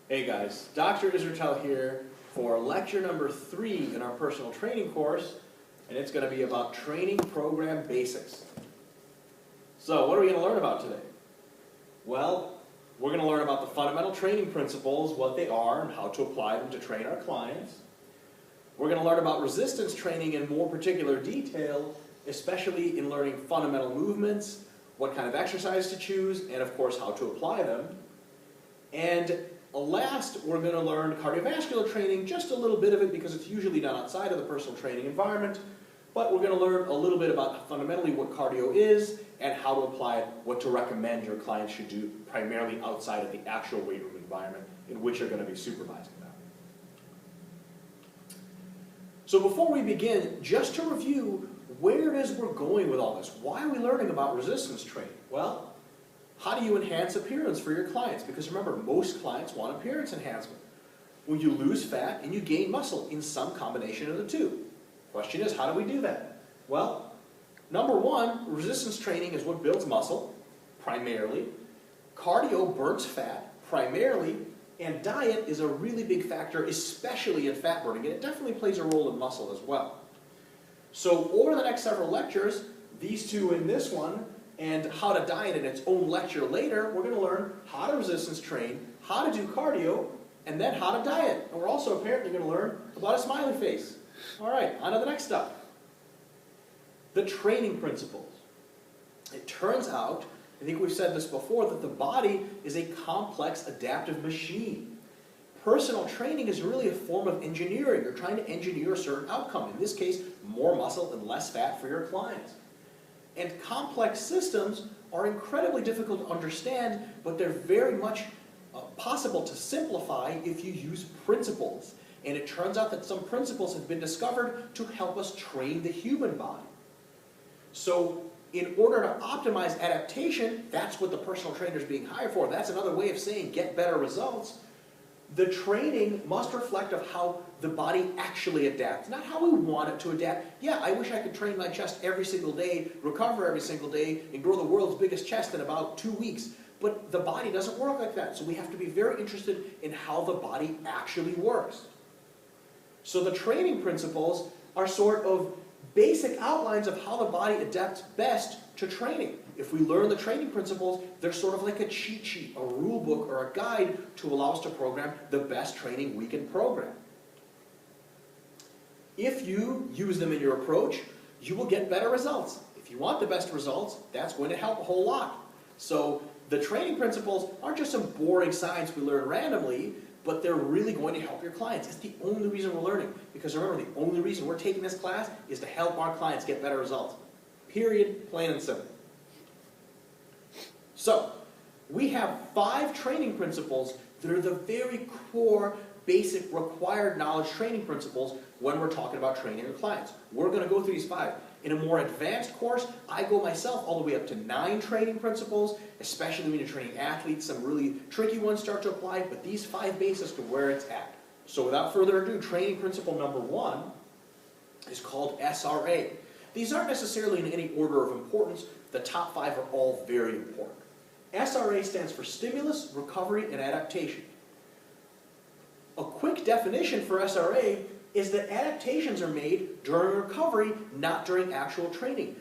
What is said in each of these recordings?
Hey guys, Dr. Israel here for lecture number 3 in our personal training course, and it's going to be about training program basics. So what are we going to learn about today? Well, we're going to learn about the fundamental training principles, what they are, and how to apply them to train our clients. We're going to learn about resistance training in more particular detail, especially in learning fundamental movements, what kind of exercise to choose, and of course how to apply them. And last, we're going to learn cardiovascular training, just a little bit of it because it's usually done outside of the personal training environment, but we're going to learn a little bit about fundamentally what cardio is and how to apply it, what to recommend your clients should do primarily outside of the actual weight room environment in which you're going to be supervising them. So before we begin, just to review where it is we're going with all this. Why are we learning about resistance training? Well, how do you enhance appearance for your clients? Because remember, most clients want appearance enhancement. Well, you lose fat and you gain muscle in some combination of the two. Question is, how do we do that? Well, number one, resistance training is what builds muscle, primarily. Cardio burns fat, primarily. And diet is a really big factor, especially in fat burning. And it definitely plays a role in muscle as well. So over the next several lectures, these two in this one, and how to diet in its own lecture later, we're going to learn how to resistance train, how to do cardio, and then how to diet. And we're also apparently going to learn about a smiley face. All right, on to the next stuff. The training principles. It turns out, I think we've said this before, that the body is a complex adaptive machine. Personal training is really a form of engineering. You're trying to engineer a certain outcome. In this case, more muscle and less fat for your clients. And complex systems are incredibly difficult to understand, but they're very much possible to simplify if you use principles. And it turns out that some principles have been discovered to help us train the human body. So in order to optimize adaptation, that's what the personal trainer is being hired for. That's another way of saying get better results. The training must reflect of how the body actually adapts, not how we want it to adapt. Yeah, I wish I could train my chest every single day, recover every single day, and grow the world's biggest chest in about 2 weeks. But the body doesn't work like that, so we have to be very interested in how the body actually works. So the training principles are sort of basic outlines of how the body adapts best to training. If we learn the training principles, they're sort of like a cheat sheet, a rule book, or a guide to allow us to program the best training we can program. If you use them in your approach, you will get better results. If you want the best results, that's going to help a whole lot. So the training principles aren't just some boring science we learn randomly, but they're really going to help your clients. It's the only reason we're learning. Because remember, the only reason we're taking this class is to help our clients get better results. Period, plain and simple. So, we have 5 training principles that are the very core, basic, required knowledge training principles when we're talking about training your clients. We're going to go through these 5. In a more advanced course, I go myself all the way up to 9 training principles, especially when you're training athletes. Some really tricky ones start to apply, but these 5 basics to where it's at. So without further ado, training principle number 1 is called SRA. These aren't necessarily in any order of importance. The top 5 are all very important. SRA stands for Stimulus, Recovery, and Adaptation. A quick definition for SRA is that adaptations are made during recovery, not during actual training.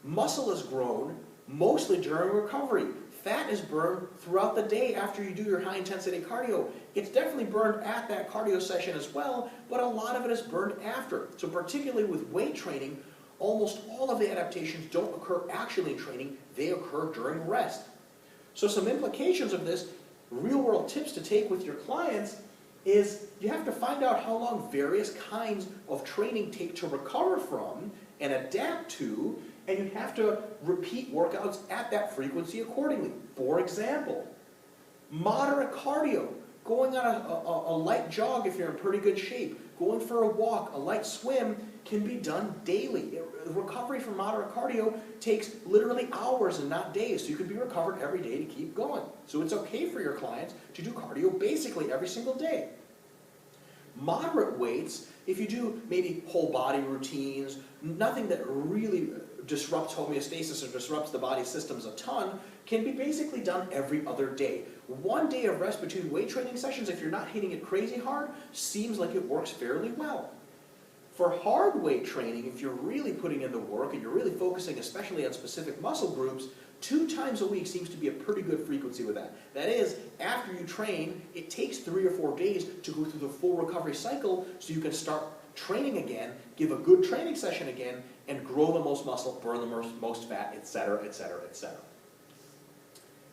Muscle is grown mostly during recovery. Fat is burned throughout the day after you do your high-intensity cardio. It's definitely burned at that cardio session as well, but a lot of it is burned after. So particularly with weight training, almost all of the adaptations don't occur actually in training, they occur during rest. So some implications of this, real-world tips to take with your clients, is you have to find out how long various kinds of training take to recover from and adapt to, and you have to repeat workouts at that frequency accordingly. For example, moderate cardio, going on a light jog if you're in pretty good shape, going for a walk, a light swim can be done daily. Recovery from moderate cardio takes literally hours and not days, so you can be recovered every day to keep going. So it's okay for your clients to do cardio basically every single day. Moderate weights, if you do maybe whole body routines, nothing that really disrupts homeostasis or disrupts the body systems a ton, can be basically done every other day. 1 day of rest between weight training sessions, if you're not hitting it crazy hard, seems like it works fairly well. For hard weight training, if you're really putting in the work and you're really focusing especially on specific muscle groups, 2 times a week seems to be a pretty good frequency with that. That is, after you train, it takes 3 or 4 days to go through the full recovery cycle so you can start training again, give a good training session again, and grow the most muscle, burn the most fat, etc., etc., etc.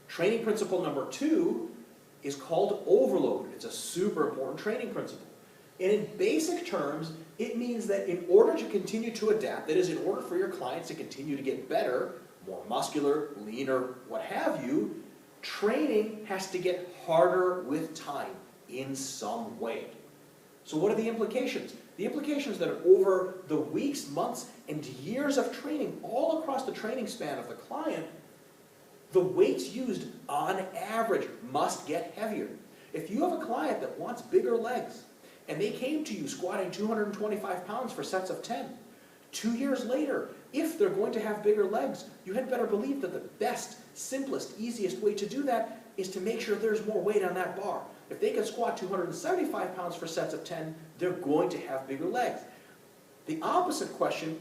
Training principle number 2 is called overload. It's a super important training principle. And in basic terms, it means that in order to continue to adapt, that is, in order for your clients to continue to get better, more muscular, leaner, what have you, training has to get harder with time in some way. So what are the implications? The implications that over the weeks, months, and years of training, all across the training span of the client, the weights used on average must get heavier. If you have a client that wants bigger legs, and they came to you squatting 225 pounds for sets of 10, 2 years later, if they're going to have bigger legs, you had better believe that the best, simplest, easiest way to do that is to make sure there's more weight on that bar. If they can squat 275 pounds for sets of 10, they're going to have bigger legs. The opposite question,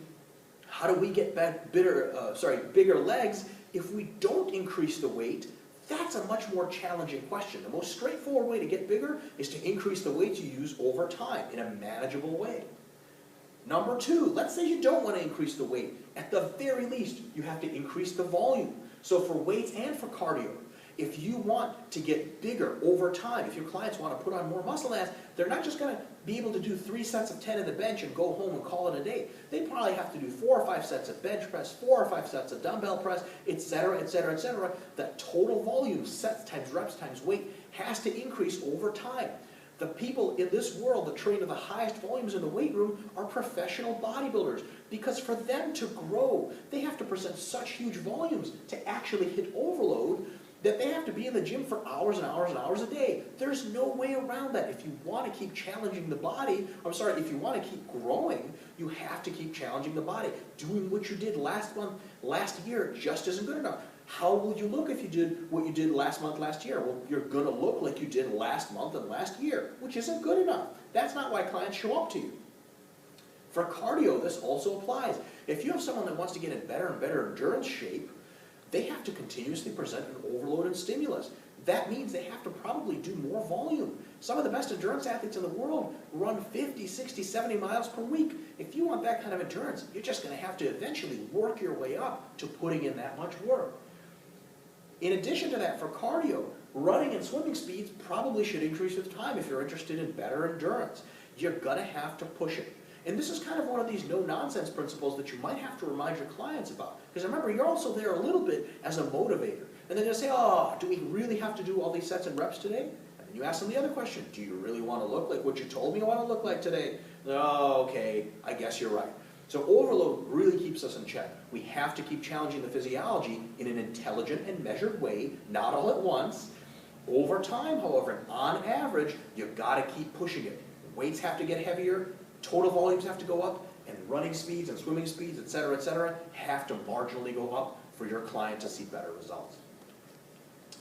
how do we get bigger legs if we don't increase the weight? That's a much more challenging question. The most straightforward way to get bigger is to increase the weights you use over time in a manageable way. Number 2, let's say you don't want to increase the weight. At the very least, you have to increase the volume. So for weights and for cardio, if you want to get bigger over time, if your clients want to put on more muscle mass, they're not just going to be able to do 3 sets of 10 in the bench and go home and call it a day. They probably have to do 4 or 5 sets of bench press, 4 or 5 sets of dumbbell press, etc., etc., etc. The total volume, sets times reps times weight, has to increase over time. The people in this world that train at the highest volumes in the weight room are professional bodybuilders, because for them to grow, they have to present such huge volumes to actually hit overload that they have to be in the gym for hours and hours and hours a day. There's no way around that. If you want to keep challenging the body, if you want to keep growing, you have to keep challenging the body. Doing what you did last month, last year just isn't good enough. How will you look if you did what you did last month, last year? Well, you're going to look like you did last month and last year, which isn't good enough. That's not why clients show up to you. For cardio, this also applies. If you have someone that wants to get in better and better endurance shape, they have to continuously present an overload and stimulus. That means they have to probably do more volume. Some of the best endurance athletes in the world run 50, 60, 70 miles per week. If you want that kind of endurance, you're just going to have to eventually work your way up to putting in that much work. In addition to that, for cardio, running and swimming speeds probably should increase with time if you're interested in better endurance. You're going to have to push it. And this is kind of one of these no-nonsense principles that you might have to remind your clients about. Because remember, you're also there a little bit as a motivator. And then they'll say, oh, do we really have to do all these sets and reps today? And then you ask them the other question, do you really want to look like what you told me I want to look like today? Oh, okay, I guess you're right. So overload really keeps us in check. We have to keep challenging the physiology in an intelligent and measured way, not all at once. Over time, however, on average, you've got to keep pushing it. Weights have to get heavier, total volumes have to go up, and running speeds and swimming speeds, etc., have to marginally go up for your client to see better results.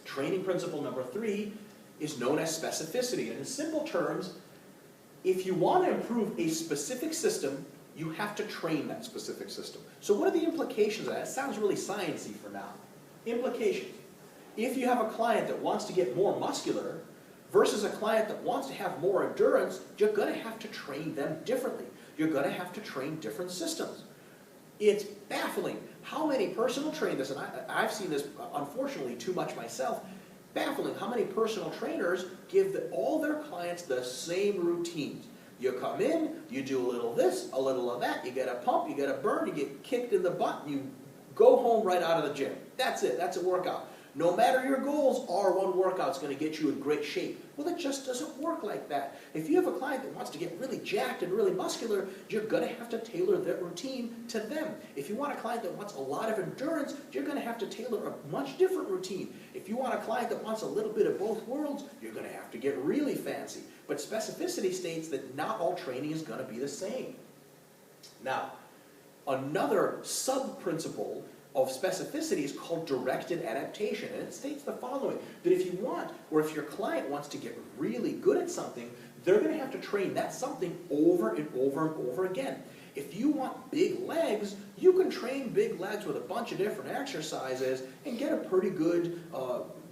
Training principle number 3 is known as specificity. And in simple terms, if you want to improve a specific system, you have to train that specific system. So what are the implications of that? It sounds really sciencey for now. Implications. If you have a client that wants to get more muscular versus a client that wants to have more endurance, you're going to have to train them differently. You're going to have to train different systems. It's baffling how many personal trainers, and I've seen this unfortunately too much myself, baffling how many personal trainers give all their clients the same routines. You come in, you do a little of this, a little of that, you get a pump, you get a burn, you get kicked in the butt, and you go home right out of the gym. That's it, that's a workout. No matter your goals, R1 workout's going to get you in great shape. Well, it just doesn't work like that. If you have a client that wants to get really jacked and really muscular, you're going to have to tailor that routine to them. If you want a client that wants a lot of endurance, you're going to have to tailor a much different routine. If you want a client that wants a little bit of both worlds, you're going to have to get really fancy. But specificity states that not all training is going to be the same. Now, another sub-principle of specificity is called directed adaptation, and it states the following, that if you want, or if your client wants to get really good at something, they're going to have to train that something over and over and over again. If you want big legs, you can train big legs with a bunch of different exercises and get a pretty good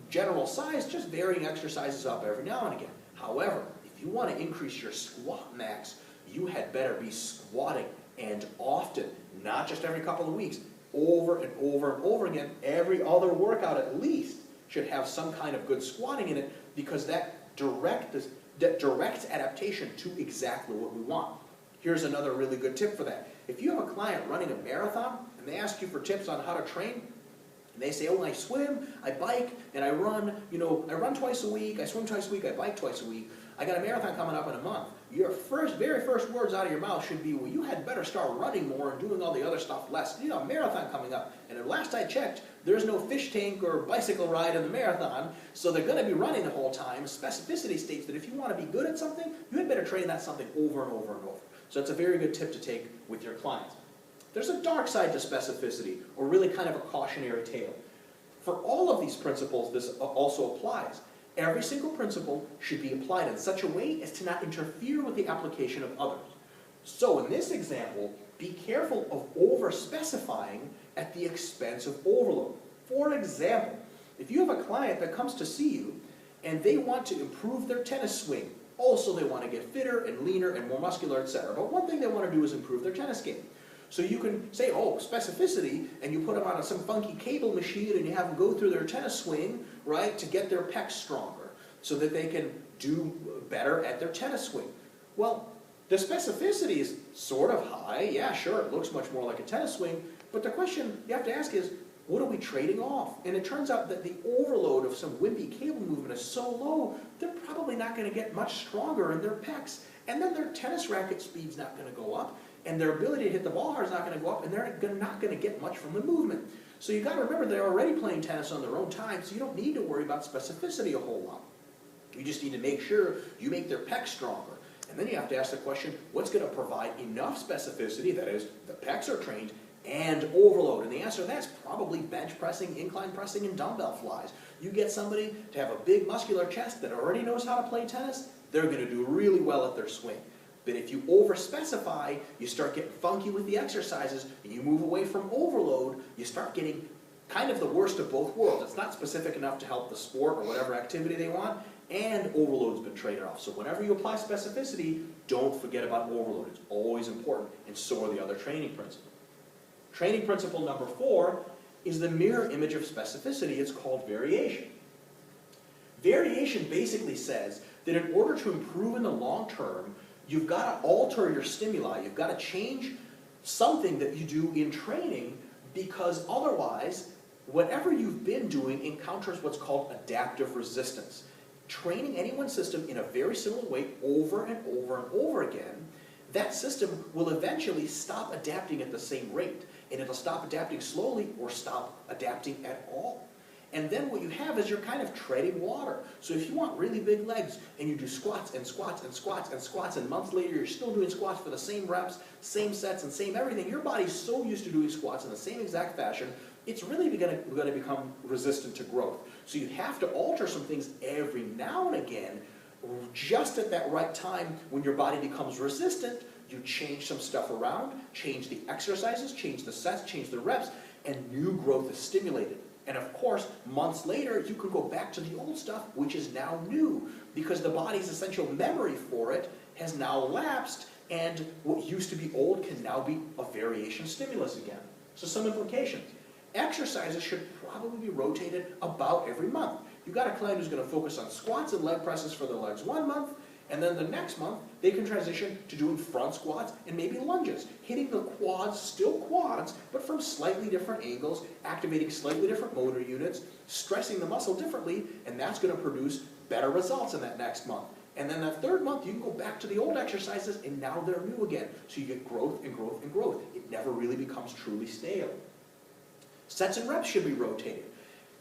general size, just varying exercises up every now and again. However, if you want to increase your squat max, you had better be squatting, and often, not just every couple of weeks, over and over and over again. Every other workout at least should have some kind of good squatting in it, because that directs adaptation to exactly what we want. Here's another really good tip for that. If you have a client running a marathon and they ask you for tips on how to train, and they say, oh, I swim, I bike, and I run, I run twice a week, I swim twice a week, I bike twice a week, I got a marathon coming up in a month. Your very first words out of your mouth should be, well, you had better start running more and doing all the other stuff less. You know, a marathon coming up, and at last I checked, there's no fish tank or bicycle ride in the marathon, so they're going to be running the whole time. Specificity states that if you want to be good at something, you had better train that something over and over and over. So it's a very good tip to take with your clients. There's a dark side to specificity, or really kind of a cautionary tale. For all of these principles, this also applies. Every single principle should be applied in such a way as to not interfere with the application of others. So in this example, be careful of over-specifying at the expense of overload. For example, if you have a client that comes to see you and they want to improve their tennis swing, also they want to get fitter and leaner and more muscular, etc. But one thing they want to do is improve their tennis game. So you can say, oh, specificity, and you put them on some funky cable machine and you have them go through their tennis swing, right, to get their pecs stronger so that they can do better at their tennis swing. Well, the specificity is sort of high. Yeah, sure, it looks much more like a tennis swing, but the question you have to ask is, what are we trading off? And it turns out that the overload of some wimpy cable movement is so low, they're probably not going to get much stronger in their pecs. And then their tennis racket speed's not going to go up, and their ability to hit the ball hard is not going to go up, and they're not going to get much from the movement. So you've got to remember they're already playing tennis on their own time, so you don't need to worry about specificity a whole lot. You just need to make sure you make their pecs stronger. And then you have to ask the question, what's going to provide enough specificity, that is, the pecs are trained, and overload? And the answer to that's probably bench pressing, incline pressing, and dumbbell flies. You get somebody to have a big muscular chest that already knows how to play tennis, they're going to do really well at their swing. But if you over-specify, you start getting funky with the exercises, and you move away from overload, you start getting kind of the worst of both worlds. It's not specific enough to help the sport or whatever activity they want, and overload's been traded off. So whenever you apply specificity, don't forget about overload. It's always important, and so are the other training principles. Training principle number 4 is the mirror image of specificity. It's called variation. Variation basically says that in order to improve in the long term, you've got to alter your stimuli. You've got to change something that you do in training, because otherwise, whatever you've been doing encounters what's called adaptive resistance. Training any one system in a very similar way over and over and over again, that system will eventually stop adapting at the same rate. And it'll stop adapting slowly or stop adapting at all. And then what you have is you're kind of treading water. So if you want really big legs and you do squats and squats and squats and squats, and months later you're still doing squats for the same reps, same sets, and same everything, your body's so used to doing squats in the same exact fashion, it's really going to become resistant to growth. So you have to alter some things every now and again, just at that right time when your body becomes resistant. You change some stuff around, change the exercises, change the sets, change the reps, and new growth is stimulated. And of course, months later, you can go back to the old stuff, which is now new, because the body's essential memory for it has now lapsed, and what used to be old can now be a variation stimulus again. So some implications. Exercises should probably be rotated about every month. You've got a client who's going to focus on squats and leg presses for their legs one month, and then the next month, they can transition to doing front squats and maybe lunges, hitting the quads, still quads, but from slightly different angles, activating slightly different motor units, stressing the muscle differently, and that's going to produce better results in that next month. And then that third month, you can go back to the old exercises, and now they're new again. So you get growth and growth and growth. It never really becomes truly stale. Sets and reps should be rotated.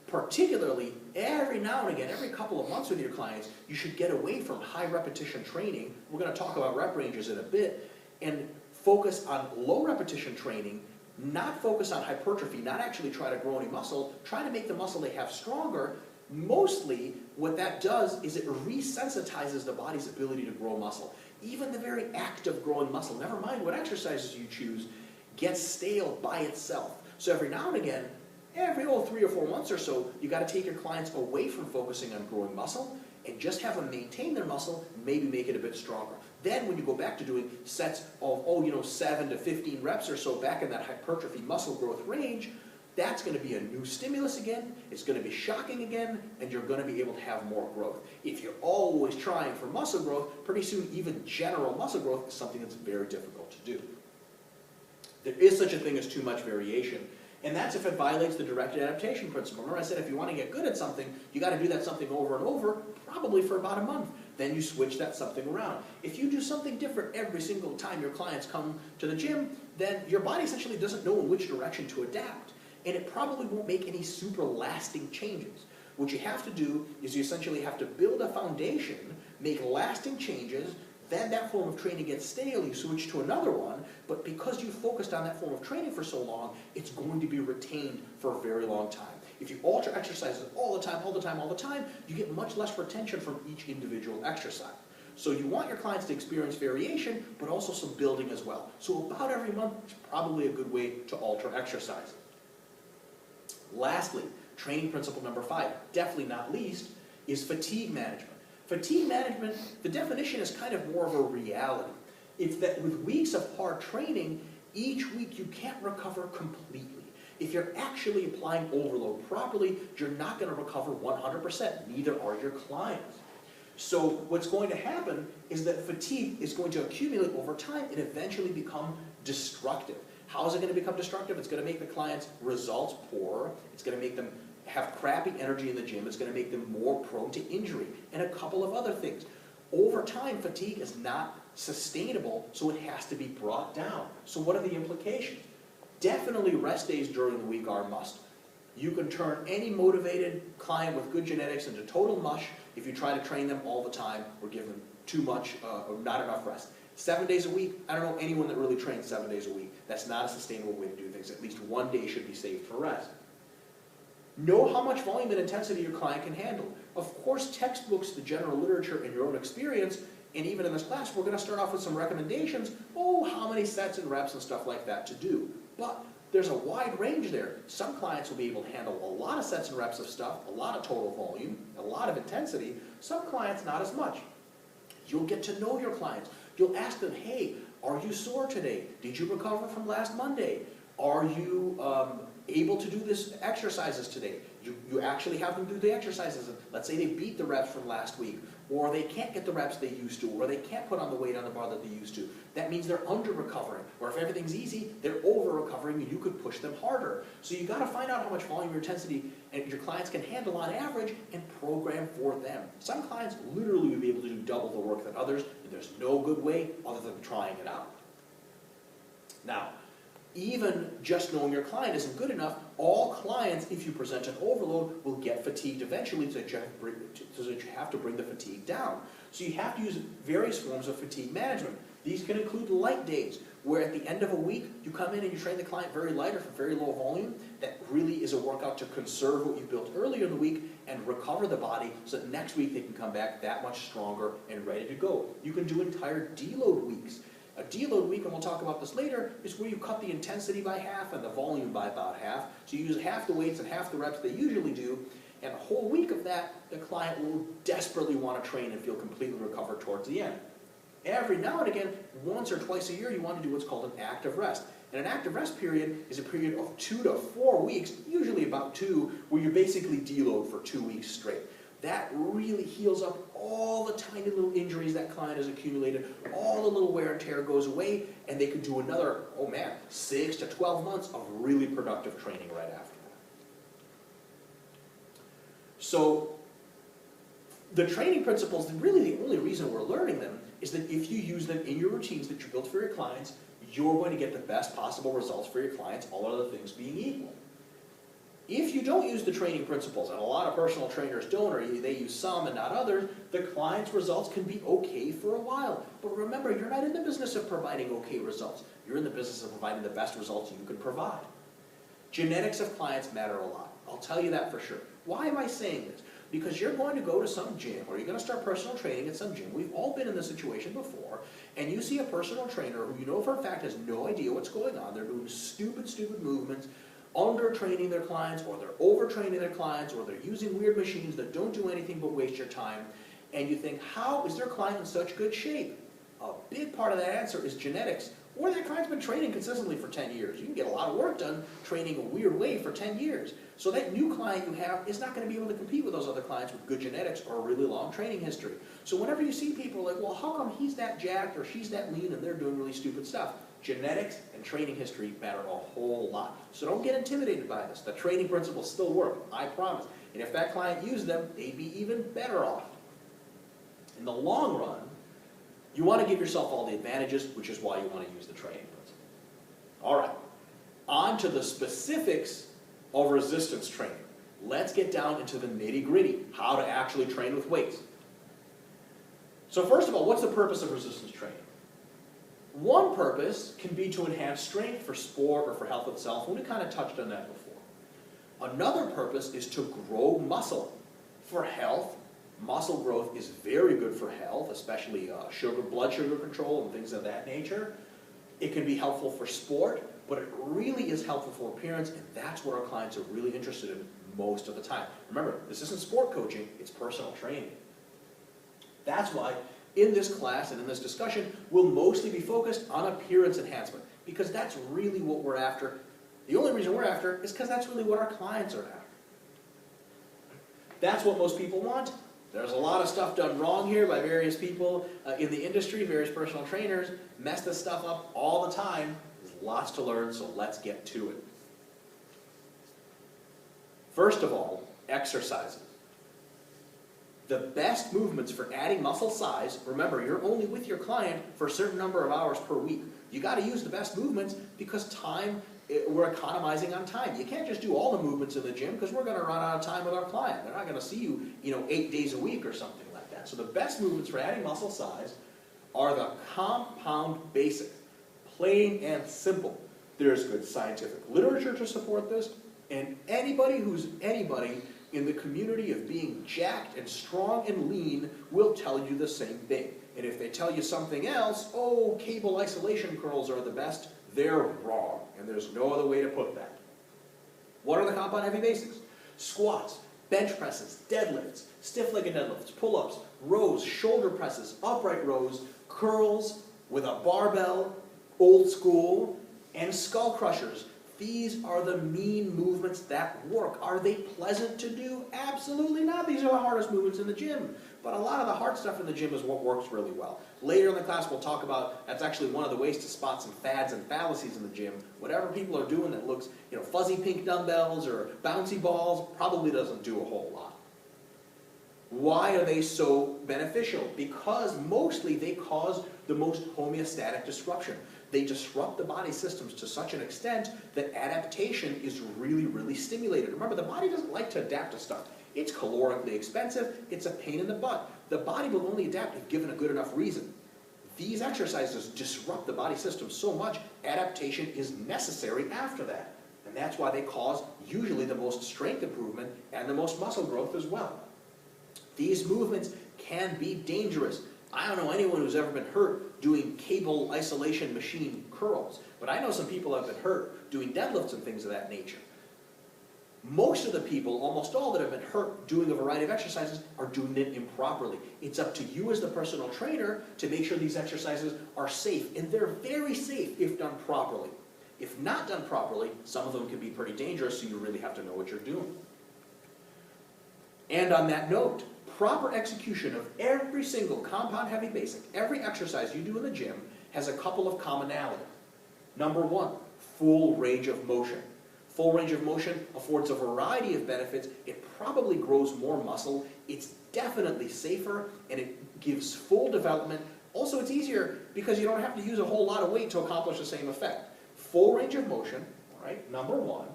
Particularly, every now and again, every couple of months with your clients, you should get away from high repetition training. We're going to talk about rep ranges in a bit, and focus on low repetition training not focus on hypertrophy, not actually try to grow any muscle, try to make the muscle they have stronger. Mostly, what that does is it resensitizes the body's ability to grow muscle. Even the very act of growing muscle, never mind what exercises you choose, gets stale by itself. So every now and again, every 3 or 4 months or so, you got to take your clients away from focusing on growing muscle and just have them maintain their muscle, maybe make it a bit stronger. Then when you go back to doing sets of 7 to 15 reps or so back in that hypertrophy muscle growth range, that's going to be a new stimulus again, it's going to be shocking again, and you're going to be able to have more growth. If you're always trying for muscle growth, pretty soon even general muscle growth is something that's very difficult to do. There is such a thing as too much variation, and that's if it violates the directed adaptation principle. Remember I said if you want to get good at something, you got to do that something over and over, probably for about a month. Then you switch that something around. If you do something different every single time your clients come to the gym, then your body essentially doesn't know in which direction to adapt. And it probably won't make any super lasting changes. What you have to do is you essentially have to build a foundation, make lasting changes, then that form of training gets stale, you switch to another one, but because you focused on that form of training for so long, it's going to be retained for a very long time. If you alter exercises all the time, you get much less retention from each individual exercise. So you want your clients to experience variation, but also some building as well. So about every month is probably a good way to alter exercises. Lastly, training principle number 5, definitely not least, is fatigue management. Fatigue management, the definition is kind of more of a reality. It's that with weeks of hard training, each week you can't recover completely. If you're actually applying overload properly, you're not going to recover 100%, neither are your clients. So what's going to happen is that fatigue is going to accumulate over time and eventually become destructive. How is it going to become destructive? It's going to make the client's results poorer. It's going to make them have crappy energy in the gym. It's going to make them more prone to injury and a couple of other things. Over time, fatigue is not sustainable, so it has to be brought down. So what are the implications? Definitely rest days during the week are a must. You can turn any motivated client with good genetics into total mush if you try to train them all the time or give them too much or not enough rest. 7 days a week, I don't know anyone that really trains 7 days a week. That's not a sustainable way to do things. At least one day should be saved for rest. Know how much volume and intensity your client can handle. Of course, textbooks, the general literature, and your own experience, and even in this class, we're going to start off with some recommendations. How many sets and reps and stuff like that to do. But there's a wide range there. Some clients will be able to handle a lot of sets and reps of stuff, a lot of total volume, a lot of intensity. Some clients, not as much. You'll get to know your clients. You'll ask them, hey, are you sore today? Did you recover from last Monday? Are you able to do this exercises today? You actually have them do the exercises. Let's say they beat the reps from last week, or they can't get the reps they used to, or they can't put on the weight on the bar that they used to. That means they're under-recovering, or if everything's easy, they're over-recovering and you could push them harder. So you got to find out how much volume or intensity your clients can handle on average and program for them. Some clients literally will be able to do double the work than others, and there's no good way other than trying it out. Now, even just knowing your client isn't good enough. All clients, if you present an overload, will get fatigued eventually, so that you have to bring the fatigue down. So you have to use various forms of fatigue management. These can include light days, where at the end of a week, you come in and you train the client very light or for very low volume. That really is a workout to conserve what you built earlier in the week and recover the body so that next week they can come back that much stronger and ready to go. You can do entire deload weeks. A deload week, and we'll talk about this later, is where you cut the intensity by half and the volume by about half. So you use half the weights and half the reps they usually do, and a whole week of that, the client will desperately want to train and feel completely recovered towards the end. Every now and again, once or twice a year, you want to do what's called an active rest. And an active rest period is a period of 2 to 4 weeks, usually about 2, where you basically deload for 2 weeks straight. That really heals up all the tiny little injuries that client has accumulated, all the little wear and tear goes away, and they could do another, 6 to 12 months of really productive training right after that. So the training principles, really the only reason we're learning them is that if you use them in your routines that you built for your clients, you're going to get the best possible results for your clients, all other things being equal. If you don't use the training principles, and a lot of personal trainers don't, or they use some and not others, the client's results can be okay for a while. But remember, you're not in the business of providing okay results. You're in the business of providing the best results you can provide. Genetics of clients matter a lot. I'll tell you that for sure. Why am I saying this? Because you're going to go to some gym, or you're going to start personal training at some gym. We've all been in this situation before, and you see a personal trainer who you know for a fact has no idea what's going on. They're doing stupid movements, under-training their clients, or they're over-training their clients, or they're using weird machines that don't do anything but waste your time. And you think, how is their client in such good shape? A big part of that answer is genetics. Or their client's been training consistently for 10 years. You can get a lot of work done training a weird way for 10 years. So that new client you have is not going to be able to compete with those other clients with good genetics or a really long training history. So whenever you see people like, well, how come he's that jacked or she's that lean and they're doing really stupid stuff? Genetics and training history matter a whole lot. So don't get intimidated by this. The training principles still work, I promise. And if that client used them, they'd be even better off. In the long run, you want to give yourself all the advantages, which is why you want to use the training principle. All right, on to the specifics of resistance training. Let's get down into the nitty-gritty, how to actually train with weights. So first of all, what's the purpose of resistance training? One purpose can be to enhance strength for sport or for health itself, and we kind of touched on that before. Another purpose is to grow muscle. For health, muscle growth is very good for health, especially blood sugar control and things of that nature. It can be helpful for sport, but it really is helpful for appearance, and that's what our clients are really interested in most of the time. Remember, this isn't sport coaching, it's personal training. That's why in this class and in this discussion, we'll mostly be focused on appearance enhancement, because that's really what we're after. The only reason we're after is because that's really what our clients are after. That's what most people want. There's a lot of stuff done wrong here by various people in the industry, various personal trainers, mess this stuff up all the time. There's lots to learn, so let's get to it. First of all, exercises. The best movements for adding muscle size, remember, you're only with your client for a certain number of hours per week. You got to use the best movements because we're economizing on time. You can't just do all the movements in the gym because we're going to run out of time with our client. They're not going to see you, 8 days a week or something like that. So the best movements for adding muscle size are the compound basics, plain and simple. There's good scientific literature to support this, and anybody who's anybody in the community of being jacked and strong and lean will tell you the same thing. And if they tell you something else, oh, cable isolation curls are the best, they're wrong. And there's no other way to put that. What are the compound heavy basics? Squats, bench presses, deadlifts, stiff-legged deadlifts, pull-ups, rows, shoulder presses, upright rows, curls with a barbell, old school, and skull crushers. These are the mean movements that work. Are they pleasant to do? Absolutely not. These are the hardest movements in the gym. But a lot of the hard stuff in the gym is what works really well. Later in the class we'll talk about, that's actually one of the ways to spot some fads and fallacies in the gym. Whatever people are doing that looks, fuzzy pink dumbbells or bouncy balls, probably doesn't do a whole lot. Why are they so beneficial? Because mostly they cause the most homeostatic disruption. They disrupt the body systems to such an extent that adaptation is really, really stimulated. Remember, the body doesn't like to adapt to stuff. It's calorically expensive. It's a pain in the butt. The body will only adapt if given a good enough reason. These exercises disrupt the body system so much, adaptation is necessary after that. And that's why they cause usually the most strength improvement and the most muscle growth as well. These movements can be dangerous. I don't know anyone who's ever been hurt doing cable isolation machine curls, but I know some people have been hurt doing deadlifts and things of that nature. Most of the people, almost all that have been hurt doing a variety of exercises, are doing it improperly. It's up to you as the personal trainer to make sure these exercises are safe, and they're very safe if done properly. If not done properly, some of them can be pretty dangerous, so you really have to know what you're doing. And on that note, proper execution of every single compound heavy basic, every exercise you do in the gym, has a couple of commonalities. Number one, full range of motion. Full range of motion affords a variety of benefits. It probably grows more muscle. It's definitely safer, and it gives full development. Also, it's easier because you don't have to use a whole lot of weight to accomplish the same effect. Full range of motion, all right, number one.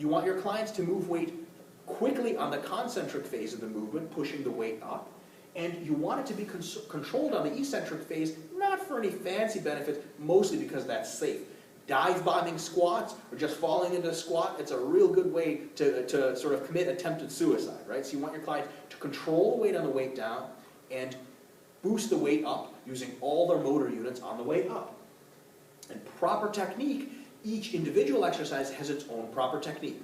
You want your clients to move weight quickly on the concentric phase of the movement, pushing the weight up. And you want it to be controlled on the eccentric phase, not for any fancy benefits, mostly because that's safe. Dive bombing squats or just falling into a squat, it's a real good way to sort of commit attempted suicide, right? So you want your clients to control the weight on the way down and boost the weight up using all their motor units on the way up. And proper technique, each individual exercise has its own proper technique.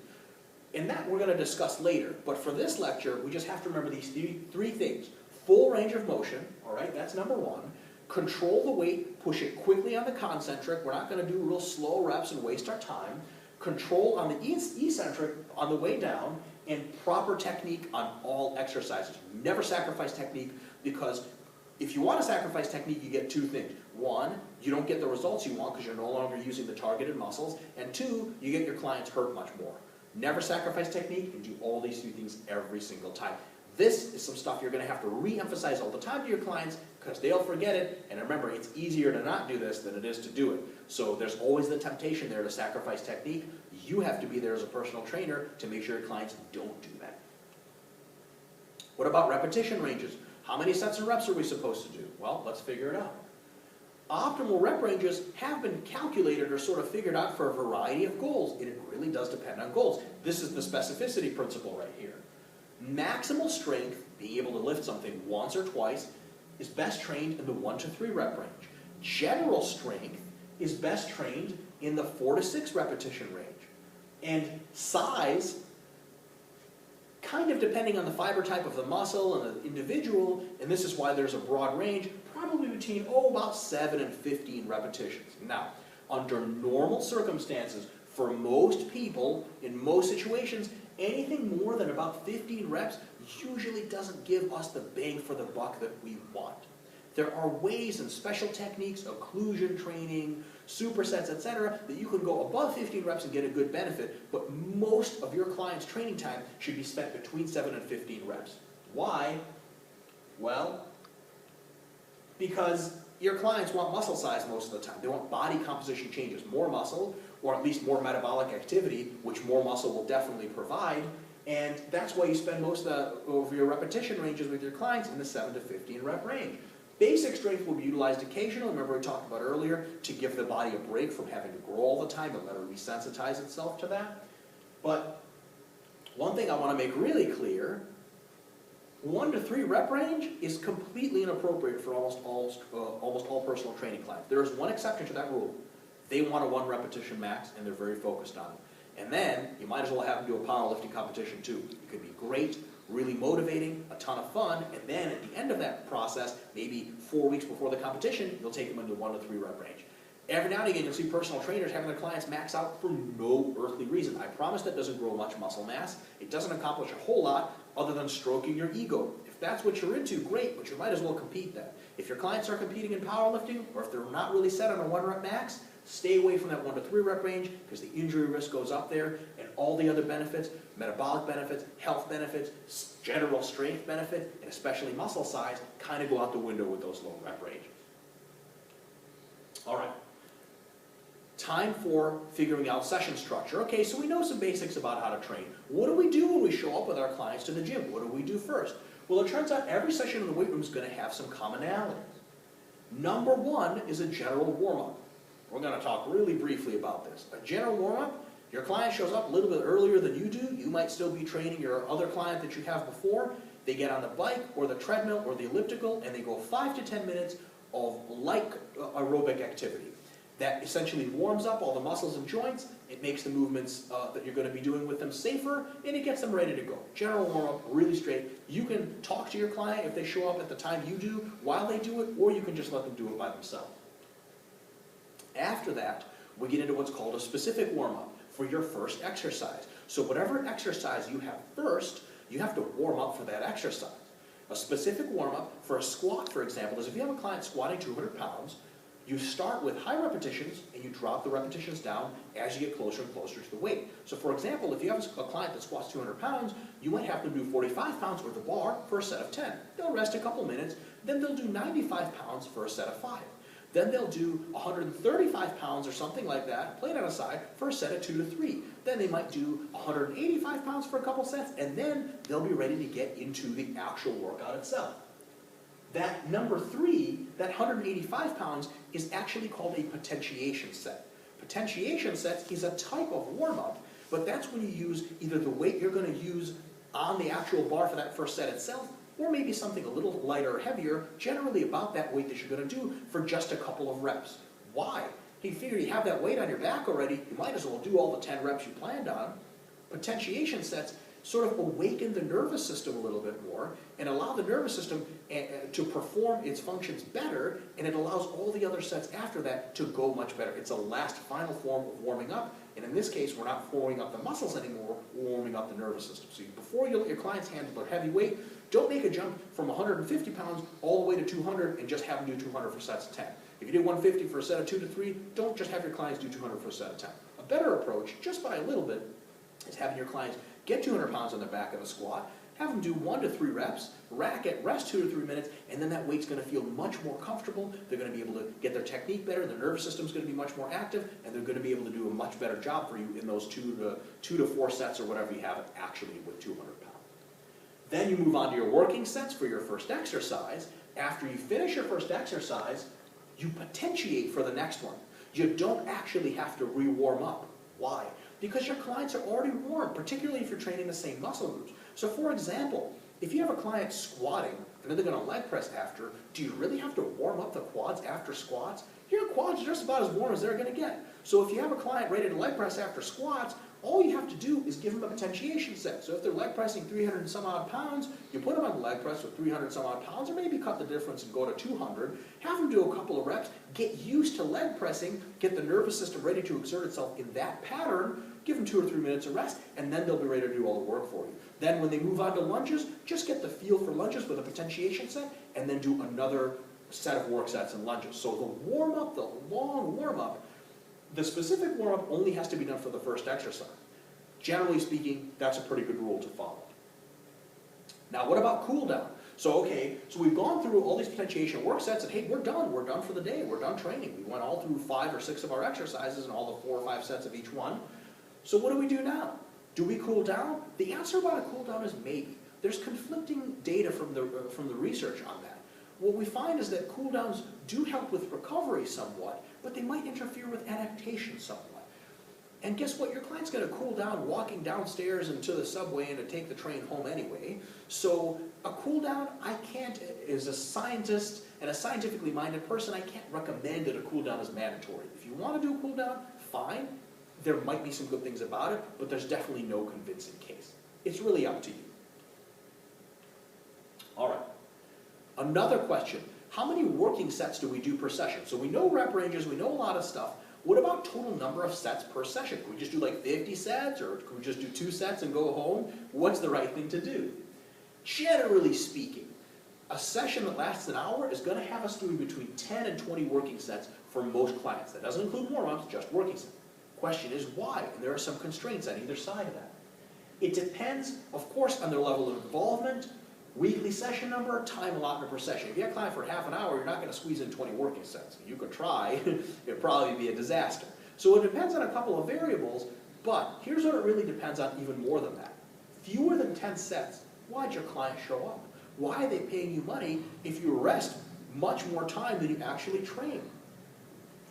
And that we're going to discuss later, but for this lecture, we just have to remember these three things. Full range of motion, all right, that's number one. Control the weight, push it quickly on the concentric. We're not going to do real slow reps and waste our time. Control on the eccentric on the way down, and proper technique on all exercises. Never sacrifice technique, because if you want to sacrifice technique, you get two things. One, you don't get the results you want because you're no longer using the targeted muscles. And two, you get your clients hurt much more. Never sacrifice technique and do all these three things every single time. This is some stuff you're going to have to re-emphasize all the time to your clients because they'll forget it. And remember, it's easier to not do this than it is to do it. So there's always the temptation there to sacrifice technique. You have to be there as a personal trainer to make sure your clients don't do that. What about repetition ranges? How many sets and reps are we supposed to do? Well, let's figure it out. Optimal rep ranges have been calculated or sort of figured out for a variety of goals, and it really does depend on goals. This is the specificity principle right here. Maximal strength, being able to lift something once or twice, is best trained in the 1 to 3 rep range. General strength is best trained in the 4 to 6 repetition range. And size, kind of depending on the fiber type of the muscle and the individual, and this is why there's a broad range, probably between, about 7 and 15 repetitions. Now, under normal circumstances, for most people, in most situations, anything more than about 15 reps usually doesn't give us the bang for the buck that we want. There are ways and special techniques, occlusion training, supersets, etc., that you can go above 15 reps and get a good benefit, but most of your client's training time should be spent between 7 and 15 reps. Why? Well, because your clients want muscle size most of the time. They want body composition changes, more muscle, or at least more metabolic activity, which more muscle will definitely provide, and that's why you spend most of your repetition ranges with your clients in the 7 to 15 rep range. Basic strength will be utilized occasionally, remember we talked about earlier, to give the body a break from having to grow all the time and let it resensitize itself to that. But one thing I want to make really clear, 1 to 3 rep range is completely inappropriate for almost all personal training clients. There is one exception to that rule. They want a 1 repetition max, and they're very focused on it. And then, you might as well have them do a powerlifting competition too. It could be great, really motivating, a ton of fun, and then at the end of that process, maybe 4 weeks before the competition, you'll take them into 1 to 3 rep range. Every now and again, you'll see personal trainers having their clients max out for no earthly reason. I promise that doesn't grow much muscle mass. It doesn't accomplish a whole lot other than stroking your ego. If that's what you're into, great, but you might as well compete then. If your clients are competing in powerlifting, or if they're not really set on a 1 rep max, stay away from that 1 to 3 rep range because the injury risk goes up there, and all the other benefits, metabolic benefits, health benefits, general strength benefit, and especially muscle size, kind of go out the window with those low rep ranges. All right. Time for figuring out session structure. Okay, so we know some basics about how to train. What do we do when we show up with our clients to the gym? What do we do first? Well, it turns out every session in the weight room is going to have some commonalities. Number one is a general warm-up. We're going to talk really briefly about this. A general warm-up, your client shows up a little bit earlier than you do. You might still be training your other client that you have before. They get on the bike or the treadmill or the elliptical, and they go 5 to 10 minutes of light aerobic activity. That essentially warms up all the muscles and joints. It makes the movements that you're going to be doing with them safer, and it gets them ready to go. General warm-up, really straight. You can talk to your client if they show up at the time you do while they do it, or you can just let them do it by themselves. After that, we get into what's called a specific warm-up for your first exercise. So whatever exercise you have first, you have to warm up for that exercise. A specific warm-up for a squat, for example, is if you have a client squatting 200 pounds, you start with high repetitions and you drop the repetitions down as you get closer and closer to the weight. So for example, if you have a client that squats 200 pounds, you might have them do 45 pounds with the bar for a set of 10. They'll rest a couple minutes, then they'll do 95 pounds for a set of 5. Then they'll do 135 pounds or something like that, plate on a side, for a set of 2 to 3. Then they might do 185 pounds for a couple sets, and then they'll be ready to get into the actual workout itself. That number 3, that 185 pounds, is actually called a potentiation set. Potentiation sets is a type of warm-up, but that's when you use either the weight you're going to use on the actual bar for that first set itself, or maybe something a little lighter or heavier, generally about that weight that you're going to do for just a couple of reps. Why? You figure you have that weight on your back already, you might as well do all the 10 reps you planned on. Potentiation sets sort of awaken the nervous system a little bit more and allow the nervous system to perform its functions better, and it allows all the other sets after that to go much better. It's a last final form of warming up, and in this case we're not warming up the muscles anymore, we're warming up the nervous system. So before you let your clients handle their heavy weight, don't make a jump from 150 pounds all the way to 200 and just have them do 200 for sets of 10. If you do 150 for a set of 2 to 3, don't just have your clients do 200 for a set of 10. A better approach, just by a little bit, is having your clients get 200 pounds on their back of a squat, have them do 1 to 3 reps, rack it, rest 2 to 3 minutes, and then that weight's going to feel much more comfortable. They're going to be able to get their technique better, their nervous system's going to be much more active, and they're going to be able to do a much better job for you in those 2 to 4 sets or whatever you have actually with 200 pounds. Then you move on to your working sets for your first exercise. After you finish your first exercise, you potentiate for the next one. You don't actually have to re-warm up. Why? Because your clients are already warm, particularly if you're training the same muscle groups. So for example, if you have a client squatting and then they're going to leg press after, do you really have to warm up the quads after squats? Your quads are just about as warm as they're going to get. So if you have a client ready to leg press after squats, all you have to do is give them a potentiation set. So if they're leg pressing 300 and some odd pounds, you put them on the leg press with 300 some odd pounds, or maybe cut the difference and go to 200, have them do a couple of reps, get used to leg pressing, get the nervous system ready to exert itself in that pattern, give them 2 or 3 minutes of rest, and then they'll be ready to do all the work for you. Then when they move on to lunges, just get the feel for lunges with a potentiation set, and then do another set of work sets and lunges. So the warm-up, the long warm-up, the specific warm-up only has to be done for the first exercise. Generally speaking, that's a pretty good rule to follow. Now what about cool down? So we've gone through all these potentiation work sets and hey, we're done for the day, we're done training. We went all through 5 or 6 of our exercises and all the 4 or 5 sets of each one. So what do we do now? Do we cool down? The answer about a cool down is maybe. There's conflicting data from the research on that. What we find is that cool downs do help with recovery somewhat, but they might interfere with adaptation somewhat. And guess what? Your client's going to cool down walking downstairs and to the subway and to take the train home anyway. So a cool down, as a scientist and a scientifically minded person, I can't recommend that a cool down is mandatory. If you want to do a cool down, fine. There might be some good things about it, but there's definitely no convincing case. It's really up to you. All right. Another question, how many working sets do we do per session? So we know rep ranges, we know a lot of stuff. What about total number of sets per session? Can we just do like 50 sets, or can we just do 2 sets and go home? What's the right thing to do? Generally speaking, a session that lasts an hour is going to have us doing between 10 and 20 working sets for most clients. That doesn't include warm-ups, just working sets. Question is why? And there are some constraints on either side of that. It depends, of course, on their level of involvement, weekly session number, time allotment per session. If you have a client for half an hour, you're not going to squeeze in 20 working sets. You could try, it'd probably be a disaster. So it depends on a couple of variables, but here's what it really depends on even more than that. Fewer than 10 sets, why'd your client show up? Why are they paying you money if you rest much more time than you actually train?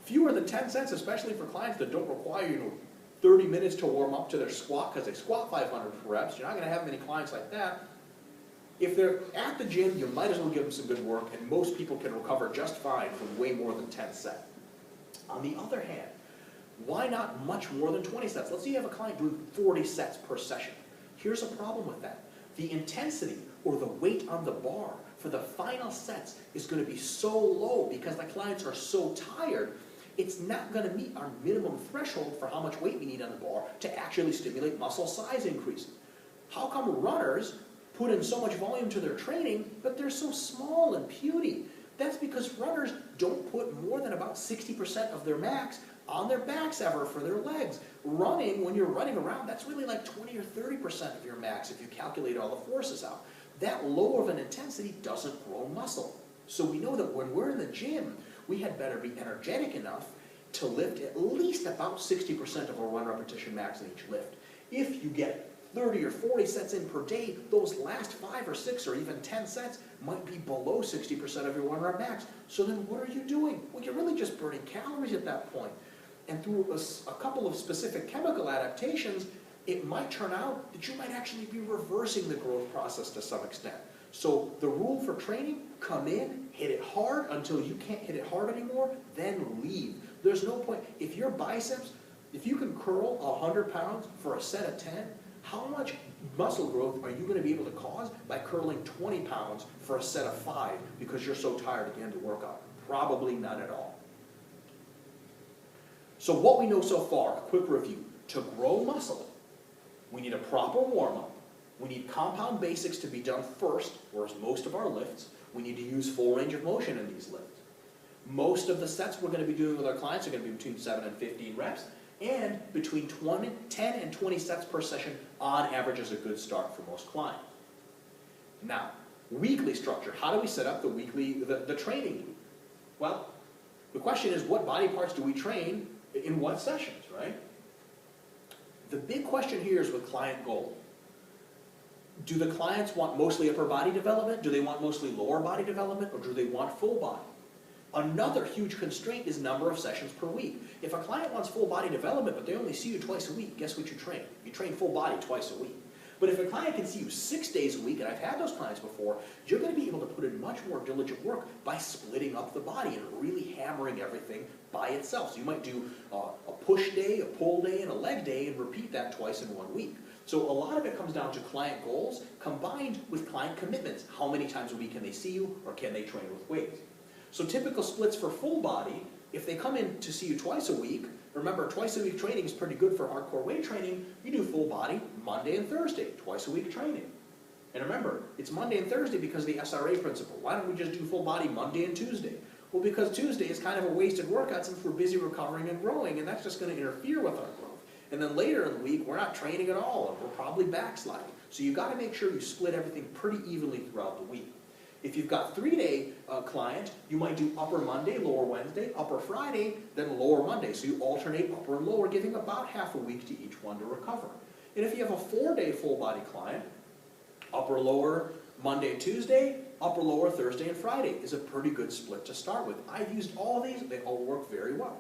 Fewer than 10 sets, especially for clients that don't require 30 minutes to warm up to their squat because they squat 500 reps. You're not going to have many clients like that. If they're at the gym, you might as well give them some good work, and most people can recover just fine from way more than 10 sets. On the other hand, why not much more than 20 sets? Let's say you have a client doing 40 sets per session. Here's a problem with that. The intensity or the weight on the bar for the final sets is going to be so low because the clients are so tired, it's not going to meet our minimum threshold for how much weight we need on the bar to actually stimulate muscle size increases. How come runners put in so much volume to their training, but they're so small and puny? That's because runners don't put more than about 60% of their max on their backs ever for their legs. Running, when you're running around, that's really like 20 or 30% of your max if you calculate all the forces out. That low of an intensity doesn't grow muscle. So we know that when we're in the gym, we had better be energetic enough to lift at least about 60% of our 1 repetition max in each lift. If you get 30 or 40 sets in per day, those last 5 or 6 or even 10 sets might be below 60% of your 1 rep max. So then what are you doing? Well, you're really just burning calories at that point. And through a couple of specific chemical adaptations, it might turn out that you might actually be reversing the growth process to some extent. So the rule for training, come in, hit it hard until you can't hit it hard anymore, then leave. There's no point. If your biceps, if you can curl 100 pounds for a set of 10, how much muscle growth are you going to be able to cause by curling 20 pounds for a set of 5 because you're so tired at the end of the workout? Probably none at all. So what we know so far, a quick review. To grow muscle, we need a proper warm-up. We need compound basics to be done first, whereas most of our lifts, we need to use full range of motion in these lifts. Most of the sets we're going to be doing with our clients are going to be between 7 and 15 reps, and between 10 and 20 sets per session on average is a good start for most clients. Now, weekly structure. How do we set up the training week? Well, the question is, what body parts do we train in what sessions, right? The big question here is with client goal. Do the clients want mostly upper body development? Do they want mostly lower body development? Or do they want full body? Another huge constraint is number of sessions per week. If a client wants full body development, but they only see you twice a week, guess what you train? You train full body twice a week. But if a client can see you 6 days a week, and I've had those clients before, you're going to be able to put in much more diligent work by splitting up the body and really hammering everything by itself. So you might do a push day, a pull day, and a leg day, and repeat that twice in 1 week. So a lot of it comes down to client goals combined with client commitments. How many times a week can they see you, or can they train with weights? So typical splits for full body, if they come in to see you twice a week, remember twice a week training is pretty good for hardcore weight training, you do full body Monday and Thursday, twice a week training. And remember, it's Monday and Thursday because of the SRA principle. Why don't we just do full body Monday and Tuesday? Well, because Tuesday is kind of a wasted workout since we're busy recovering and growing, and that's just going to interfere with our growth. And then later in the week, we're not training at all, and we're probably backsliding. So you've got to make sure you split everything pretty evenly throughout the week. If you've got 3-day client, you might do upper Monday, lower Wednesday, upper Friday, then lower Monday. So you alternate upper and lower, giving about half a week to each one to recover. And if you have a 4-day full body client, upper lower Monday and Tuesday, upper lower Thursday and Friday is a pretty good split to start with. I've used all of these, they all work very well.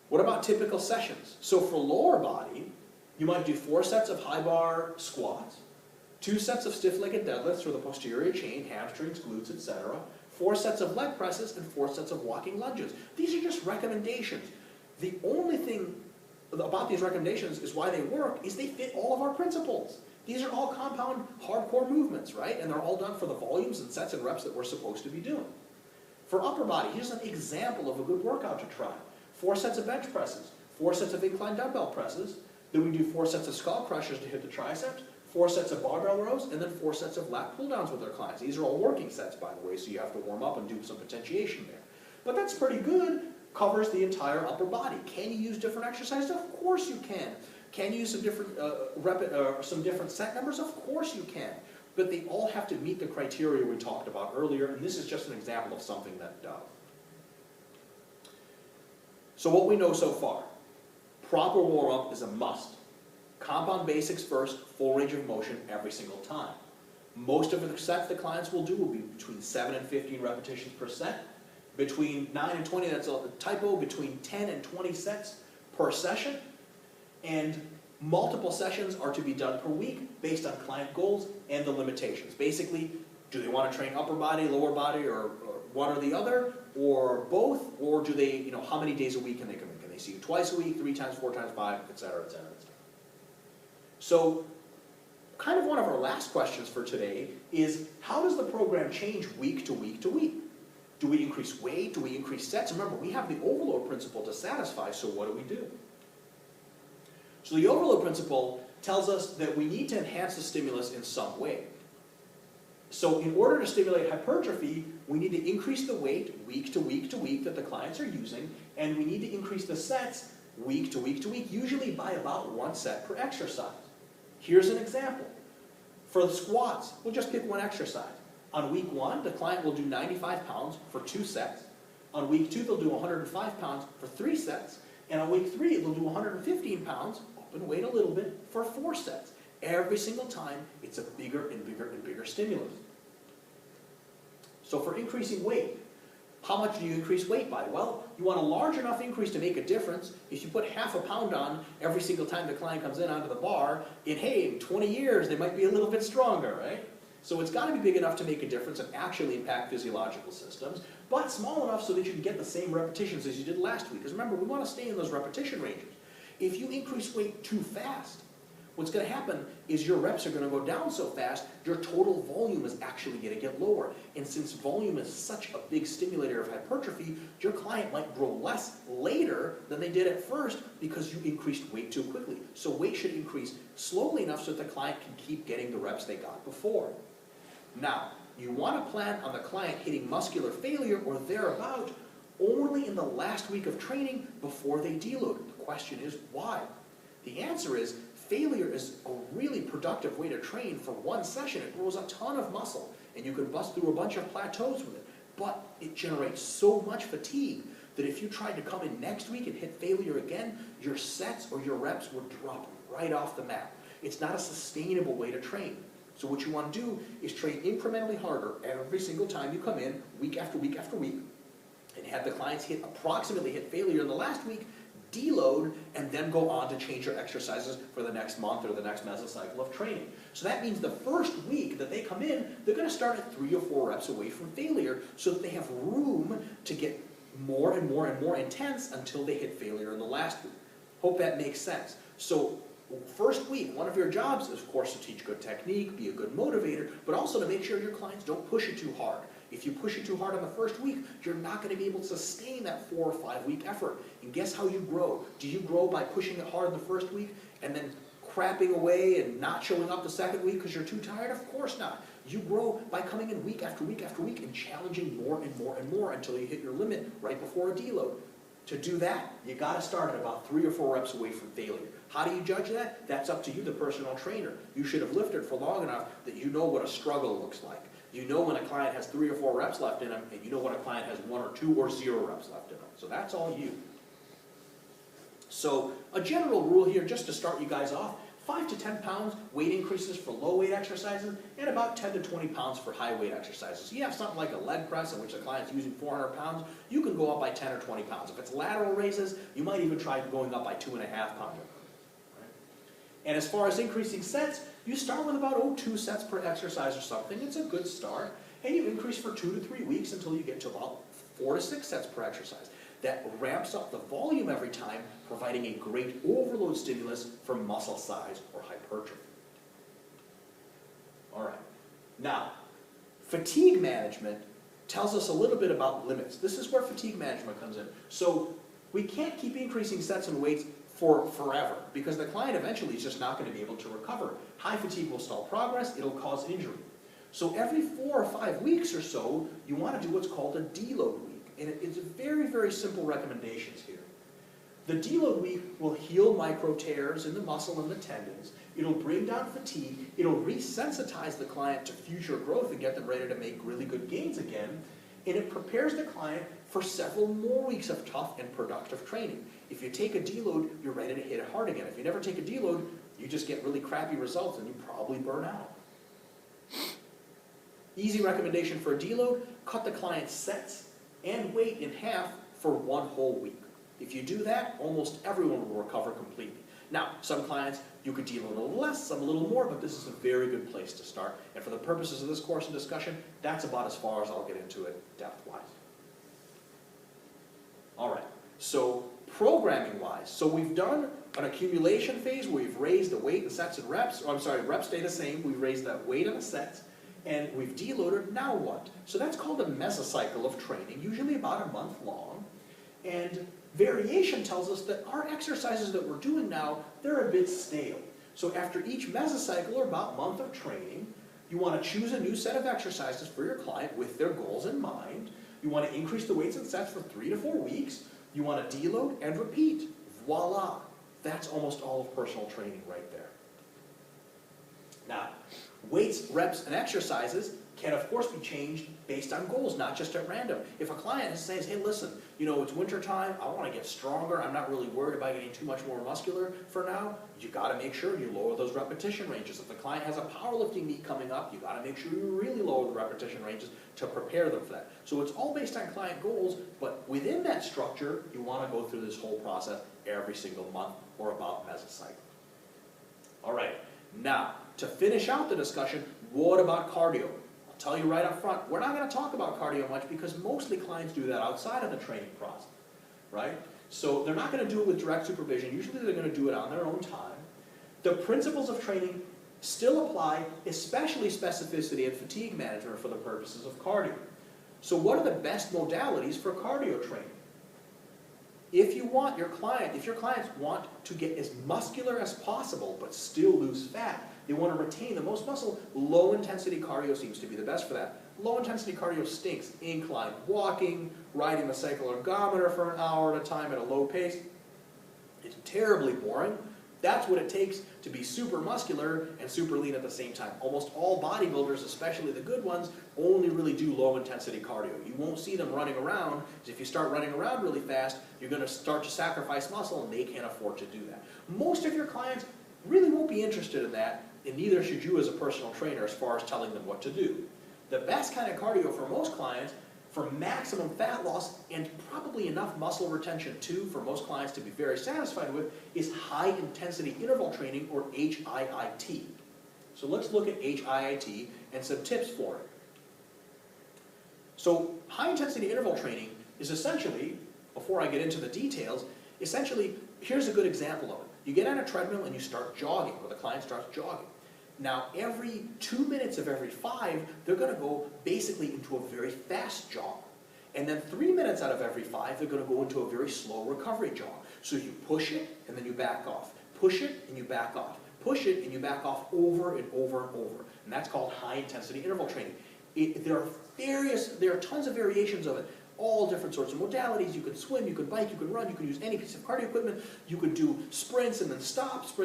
What about typical sessions? So for lower body, you might do 4 sets of high bar squats, 2 sets of stiff-legged deadlifts for the posterior chain, hamstrings, glutes, etc., 4 sets of leg presses, and 4 sets of walking lunges. These are just recommendations. The only thing about these recommendations is why they work is they fit all of our principles. These are all compound hardcore movements, right? And they're all done for the volumes and sets and reps that we're supposed to be doing. For upper body, here's an example of a good workout to try. 4 sets of bench presses, 4 sets of incline dumbbell presses, then we do 4 sets of skull crushers to hit the triceps, 4 sets of barbell rows, and then 4 sets of lat pull-downs with our clients. These are all working sets, by the way, so you have to warm up and do some potentiation there. But that's pretty good, covers the entire upper body. Can you use different exercises? Of course you can. Can you use some different set numbers? Of course you can. But they all have to meet the criteria we talked about earlier, and this is just an example of something that does. So what we know so far, proper warm-up is a must. Compound basics first, full range of motion every single time. Most of the sets the clients will do will be between 7 and 15 repetitions per set. Between 9 and 20, that's a typo, between 10 and 20 sets per session. And multiple sessions are to be done per week based on client goals and the limitations. Basically, do they want to train upper body, lower body, or one or the other, or both, or do they, how many days a week can they come in? Can they see you twice a week, 3 times, 4 times, 5, etc., etc., etc. So, kind of one of our last questions for today is, how does the program change week to week to week? Do we increase weight? Do we increase sets? Remember, we have the overload principle to satisfy, so what do we do? So the overload principle tells us that we need to enhance the stimulus in some way. So in order to stimulate hypertrophy, we need to increase the weight week to week to week that the clients are using, and we need to increase the sets week to week to week, usually by about 1 set per exercise. Here's an example. For the squats, we'll just pick one exercise. On week 1, the client will do 95 pounds for 2 sets. On week 2, they'll do 105 pounds for 3 sets. And on week 3, they'll do 115 pounds, up and weight a little bit, for 4 sets. Every single time, it's a bigger and bigger and bigger stimulus. So for increasing weight, how much do you increase weight by? Well, you want a large enough increase to make a difference. If you put half a pound on every single time the client comes in onto the bar, in 20 years, they might be a little bit stronger, right? So it's got to be big enough to make a difference and actually impact physiological systems, but small enough so that you can get the same repetitions as you did last week. Because remember, we want to stay in those repetition ranges. If you increase weight too fast, what's going to happen is your reps are going to go down so fast, your total volume is actually going to get lower. And since volume is such a big stimulator of hypertrophy, your client might grow less later than they did at first because you increased weight too quickly. So weight should increase slowly enough so that the client can keep getting the reps they got before. Now, you want to plan on the client hitting muscular failure or thereabout only in the last week of training before they deload. The question is, why? The answer is, failure is a really productive way to train. For one session, it grows a ton of muscle, and you can bust through a bunch of plateaus with it. But it generates so much fatigue that if you tried to come in next week and hit failure again, your sets or your reps would drop right off the map. It's not a sustainable way to train. So what you want to do is train incrementally harder every single time you come in, week after week after week, and have the clients approximately hit failure in the last week, deload, and then go on to change your exercises for the next month or the next mesocycle of training. So that means the first week that they come in, they're going to start at 3 or 4 reps away from failure so that they have room to get more and more and more intense until they hit failure in the last week. Hope that makes sense. So first week, one of your jobs is, of course, to teach good technique, be a good motivator, but also to make sure your clients don't push it too hard. If you push it too hard on the first week, you're not going to be able to sustain that 4 or 5 week effort. And guess how you grow? Do you grow by pushing it hard in the first week and then crapping away and not showing up the second week because you're too tired? Of course not. You grow by coming in week after week after week and challenging more and more and more until you hit your limit right before a deload. To do that, you got to start at about 3 or 4 reps away from failure. How do you judge that? That's up to you, the personal trainer. You should have lifted for long enough that you know what a struggle looks like. You know when a client has 3 or 4 reps left in them, and you know when a client has 1 or 2 or 0 reps left in them. So that's all you. So a general rule here, just to start you guys off, 5 to 10 pounds weight increases for low weight exercises, and about 10 to 20 pounds for high weight exercises. So you have something like a leg press in which the client's using 400 pounds, you can go up by 10 or 20 pounds. If it's lateral raises, you might even try going up by 2.5 pounds. And as far as increasing sets, you start with about 2 sets per exercise or something. It's a good start. And you increase for 2 to 3 weeks until you get to about 4 to 6 sets per exercise. That ramps up the volume every time, providing a great overload stimulus for muscle size or hypertrophy. All right. Now, fatigue management tells us a little bit about limits. This is where fatigue management comes in. So we can't keep increasing sets and weights for forever because the client eventually is just not going to be able to recover. High fatigue will stall progress, it'll cause injury. So every 4 or 5 weeks or so, you want to do what's called a deload week. And it's very, very simple recommendations here. The deload week will heal micro tears in the muscle and the tendons. It'll bring down fatigue. It'll resensitize the client to future growth and get them ready to make really good gains again. And it prepares the client for several more weeks of tough and productive training. If you take a deload, you're ready to hit it hard again. If you never take a deload, you just get really crappy results and you probably burn out. Easy recommendation for a deload, cut the client's sets and weight in half for 1 whole week. If you do that, almost everyone will recover completely. Now, some clients, you could deload a little less, some a little more, but this is a very good place to start. And for the purposes of this course and discussion, that's about as far as I'll get into it depth-wise. All right, so programming-wise, so we've done an accumulation phase where we've raised the weight and sets and reps, reps stay the same, we've raised that weight and the sets, and we've deloaded, now what? So that's called a mesocycle of training, usually about a month long. And variation tells us that our exercises that we're doing now, they're a bit stale. So after each mesocycle or about month of training, you want to choose a new set of exercises for your client with their goals in mind. You want to increase the weights and sets for 3 to 4 weeks. You want to deload and repeat. Voila! That's almost all of personal training right there. Now, weights, reps, and exercises can of course be changed based on goals, not just at random. If a client says, hey listen, you know, it's winter time, I want to get stronger, I'm not really worried about getting too much more muscular for now, you got to make sure you lower those repetition ranges. If the client has a powerlifting meet coming up, you got to make sure you really lower the repetition ranges to prepare them for that. So it's all based on client goals, but within that structure, you want to go through this whole process every single month or about mesocycle. All right, now to finish out the discussion, what about cardio? I'll tell you right up front, we're not going to talk about cardio much because mostly clients do that outside of the training process, right? So they're not going to do it with direct supervision. Usually they're going to do it on their own time. The principles of training still apply, especially specificity and fatigue management for the purposes of cardio. So what are the best modalities for cardio training? If your clients want to get as muscular as possible but still lose fat, they want to retain the most muscle, low intensity cardio seems to be the best for that. Low intensity cardio stinks. Incline walking, riding the cycle ergometer for an hour at a time at a low pace. It's terribly boring. That's what it takes to be super muscular and super lean at the same time. Almost all bodybuilders, especially the good ones, only really do low intensity cardio. You won't see them running around, because if you start running around really fast, you're going to start to sacrifice muscle and they can't afford to do that. Most of your clients really won't be interested in that, and neither should you as a personal trainer as far as telling them what to do. The best kind of cardio for most clients, for maximum fat loss and probably enough muscle retention too for most clients to be very satisfied with, is high intensity interval training, or HIIT. So let's look at HIIT and some tips for it. So high intensity interval training is essentially, before I get into the details, essentially here's a good example of it. You get on a treadmill and you start jogging, or the client starts jogging. Now, every 2 minutes of every 5, they're going to go basically into a very fast jog. And then 3 minutes out of every 5, they're going to go into a very slow recovery jog. So you push it, and then you back off. Push it, and you back off. Push it, and you back off over and over and over. And that's called high-intensity interval training. There are tons of variations of it. All different sorts of modalities. You could swim, you could bike, you could run, you could use any piece of cardio equipment. You could do sprints and then stop, or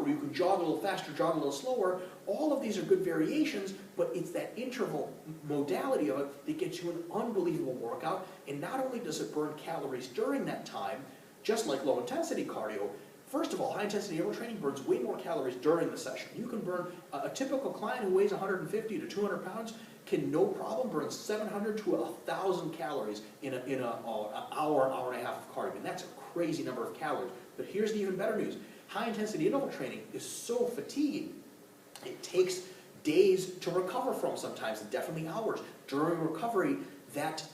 you could jog a little faster, jog a little slower. All of these are good variations, but it's that interval modality of it that gets you an unbelievable workout. And not only does it burn calories during that time, just like low intensity cardio, first of all, high intensity interval training burns way more calories during the session. You can burn, a typical client who weighs 150 to 200 pounds can no problem burn 700 to 1,000 calories in an hour, hour and a half of cardio. And that's a crazy number of calories. But here's the even better news. High intensity interval training is so fatiguing. It takes days to recover from sometimes, and definitely hours. During recovery, that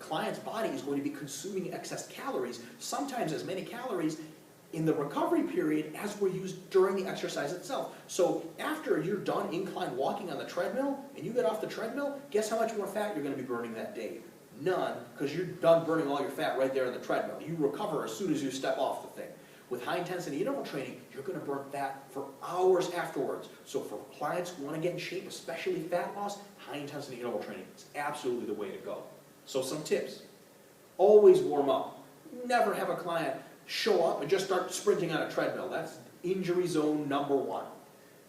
client's body is going to be consuming excess calories, sometimes as many calories in the recovery period as were used during the exercise itself. So after you're done incline walking on the treadmill and you get off the treadmill, guess how much more fat you're going to be burning that day? None, because you're done burning all your fat right there on the treadmill. You recover as soon as you step off the thing. With high intensity interval training, you're going to burn fat for hours afterwards. So for clients who want to get in shape, especially fat loss, high intensity interval training is absolutely the way to go. So some tips. Always warm up. Never have a client show up and just start sprinting on a treadmill. That's injury zone number 1.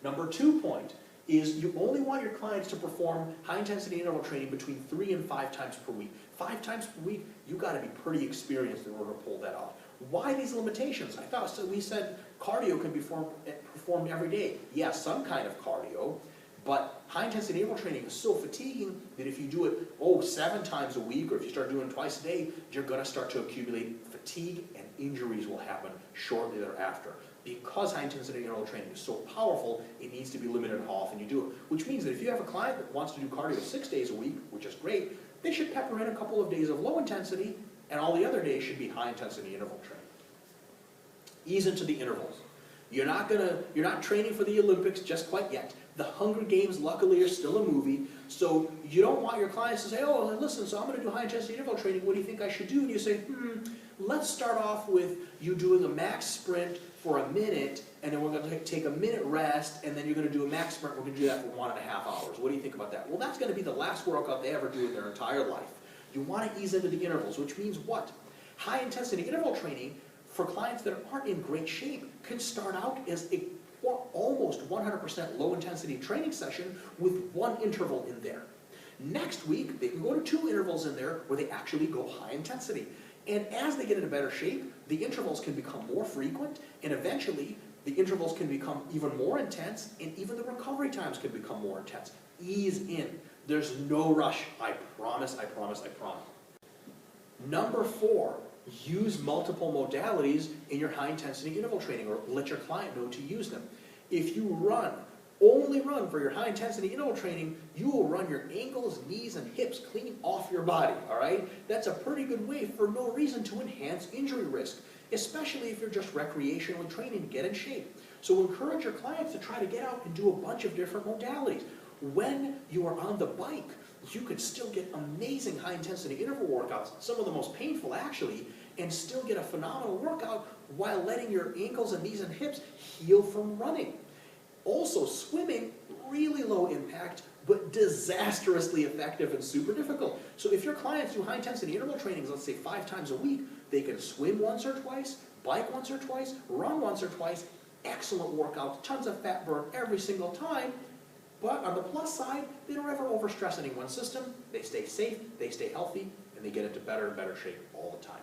Number 2 point is you only want your clients to perform high-intensity interval training between 3 and 5 times per week. 5 times per week, you've got to be pretty experienced in order to pull that off. Why these limitations? I thought we said cardio can be performed every day. Yeah, some kind of cardio, but high-intensity interval training is so fatiguing that if you do it 7 times a week, or if you start doing it twice a day, you're going to start to accumulate fatigue, and injuries will happen shortly thereafter. Because high-intensity interval training is so powerful, it needs to be limited in how often you do it. Which means that if you have a client that wants to do cardio 6 days a week, which is great, they should pepper in a couple of days of low intensity, and all the other days should be high-intensity interval training. Ease into the intervals. You're not training for the Olympics just quite yet. The Hunger Games, luckily, are still a movie, so you don't want your clients to say, oh, listen, so I'm going to do high-intensity interval training, what do you think I should do? And you say, let's start off with you doing a max sprint for a minute, and then we're going to take a minute rest, and then you're going to do a max sprint, we're going to do that for 1.5 hours. What do you think about that? Well, that's going to be the last workout they ever do in their entire life. You want to ease into the intervals, which means what? High-intensity interval training for clients that aren't in great shape can start out as almost 100% low-intensity training session with 1 interval in there. Next week, they can go to 2 intervals in there where they actually go high intensity. And as they get into better shape, the intervals can become more frequent, and eventually the intervals can become even more intense, and even the recovery times can become more intense. Ease in. There's no rush. I promise, I promise, I promise. Number 4, use multiple modalities in your high-intensity interval training, or let your client know to use them. If you only run for your high-intensity interval training, you will run your ankles, knees, and hips clean off your body, all right? That's a pretty good way for no reason to enhance injury risk, especially if you're just recreationally training to get in shape. So encourage your clients to try to get out and do a bunch of different modalities. When you are on the bike, you could still get amazing high-intensity interval workouts, some of the most painful actually, and still get a phenomenal workout while letting your ankles and knees and hips heal from running. Also, swimming, really low impact, but disastrously effective and super difficult. So if your clients do high-intensity interval trainings, let's say 5 times a week, they can swim once or twice, bike once or twice, run once or twice, excellent workouts, tons of fat burn every single time. But on the plus side, they don't ever overstress any one system, they stay safe, they stay healthy, and they get into better and better shape all the time.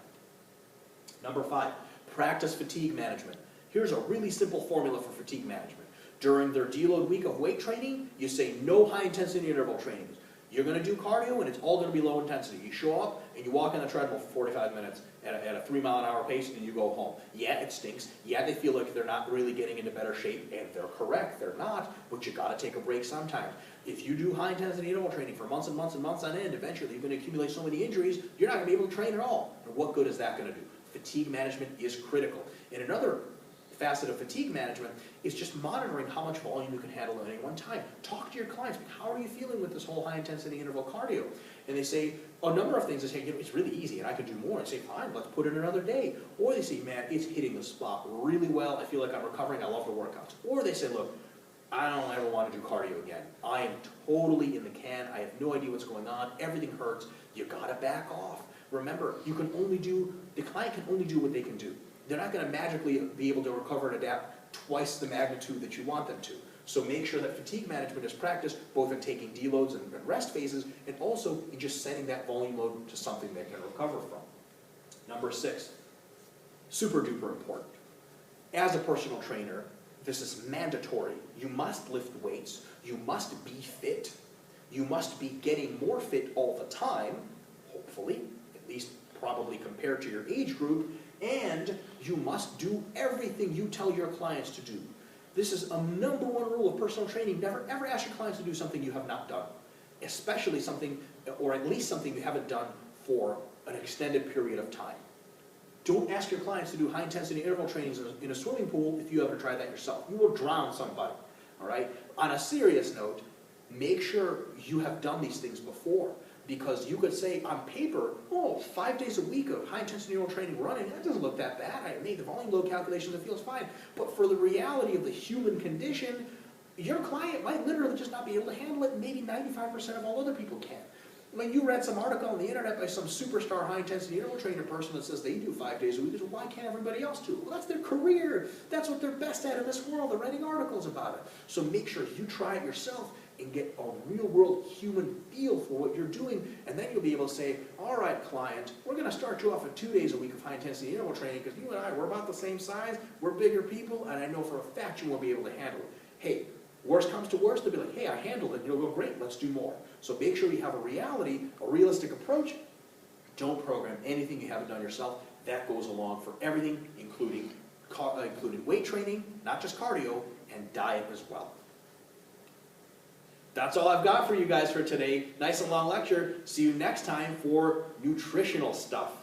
Number 5, practice fatigue management. Here's a really simple formula for fatigue management. During their deload week of weight training, you say no high-intensity interval trainings. You're going to do cardio, and it's all going to be low intensity. You show up, and you walk on the treadmill for 45 minutes at a 3-mile-an-hour pace, and you go home. Yeah, it stinks. Yeah, they feel like they're not really getting into better shape, and they're correct. They're not, but you got to take a break sometimes. If you do high-intensity interval training for months and months and months on end, eventually you're going to accumulate so many injuries, you're not going to be able to train at all. And what good is that going to do? Fatigue management is critical. And another facet of fatigue management is just monitoring how much volume you can handle at any one time. Talk to your clients. How are you feeling with this whole high-intensity interval cardio? And they say a number of things. They say, it's really easy and I can do more. I say, fine, let's put it another day. Or they say, man, it's hitting the spot really well. I feel like I'm recovering. I love the workouts. Or they say, look, I don't ever want to do cardio again. I am totally in the can. I have no idea what's going on. Everything hurts. You got to back off. Remember, the client can only do what they can do. They're not going to magically be able to recover and adapt twice the magnitude that you want them to. So make sure that fatigue management is practiced both in taking deloads and rest phases, and also in just setting that volume load to something they can recover from. Number 6, super duper important. As a personal trainer, this is mandatory. You must lift weights. You must be fit. You must be getting more fit all the time, hopefully, at least probably compared to your age group, and you must do everything you tell your clients to do. This is a #1 rule of personal training. Never ever ask your clients to do something you have not done, especially something, or at least something you haven't done for an extended period of time. Don't ask your clients to do high-intensity interval trainings in a swimming pool if you haven't tried that yourself. You will drown somebody, all right? On a serious note, make sure you have done these things before. Because you could say on paper, 5 days a week of high-intensity interval training running, that doesn't look that bad. I made the volume load calculations, it feels fine. But for the reality of the human condition, your client might literally just not be able to handle it, and maybe 95% of all other people can. When you read some article on the internet by some superstar high-intensity interval trainer person that says they do 5 days a week, why can't everybody else do it? Well, that's their career. That's what they're best at in this world. They're writing articles about it. So make sure you try it yourself and get a real-world human feel for what you're doing, and then you'll be able to say, all right, client, we're going to start you off at 2 days a week of high-intensity interval training because you and I, we're about the same size, we're bigger people, and I know for a fact you won't be able to handle it. Hey, worst comes to worst, they'll be like, hey, I handled it, and you'll go, great, let's do more. So make sure you have a realistic approach. Don't program anything you haven't done yourself. That goes along for everything, including weight training, not just cardio, and diet as well. That's all I've got for you guys for today. Nice and long lecture. See you next time for nutritional stuff.